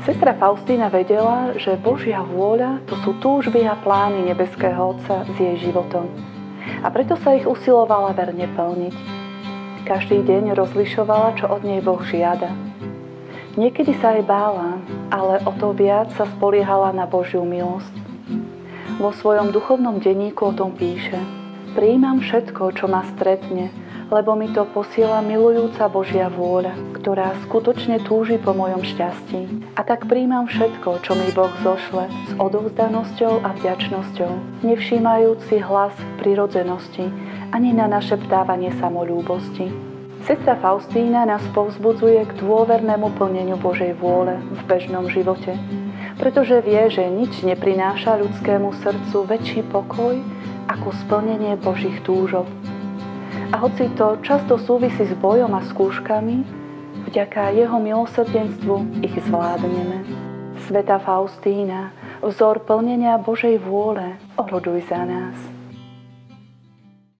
Sestra Faustína vedela, že Božia vôľa to sú túžby a plány nebeského Otca s jej životom. A preto sa ich usilovala verne plniť. Každý deň rozlišovala, čo od nej Boh žiada. Niekedy sa aj bála, ale o to viac sa spoliehala na Božiu milosť. Vo svojom duchovnom denníku o tom píše: Prijímam všetko, čo ma stretne, lebo mi to posiela milujúca Božia vôľa, ktorá skutočne túži po mojom šťastí. A tak prijímam všetko, čo mi Boh zošle, s odovzdanosťou a vďačnosťou, nevšímajúc si hlas prirodzenosti, ani na našeptávanie samolúbosti. Sestra Faustína nás povzbudzuje k dôvernému plneniu Božej vôle v bežnom živote, pretože vie, že nič neprináša ľudskému srdcu väčší pokoj ako splnenie Božích túžob. A hoci to často súvisí s bojom a skúškami, vďaka jeho milosrdenstvu ich zvládneme. Svätá Faustína, vzor plnenia Božej vôle, oroduj za nás.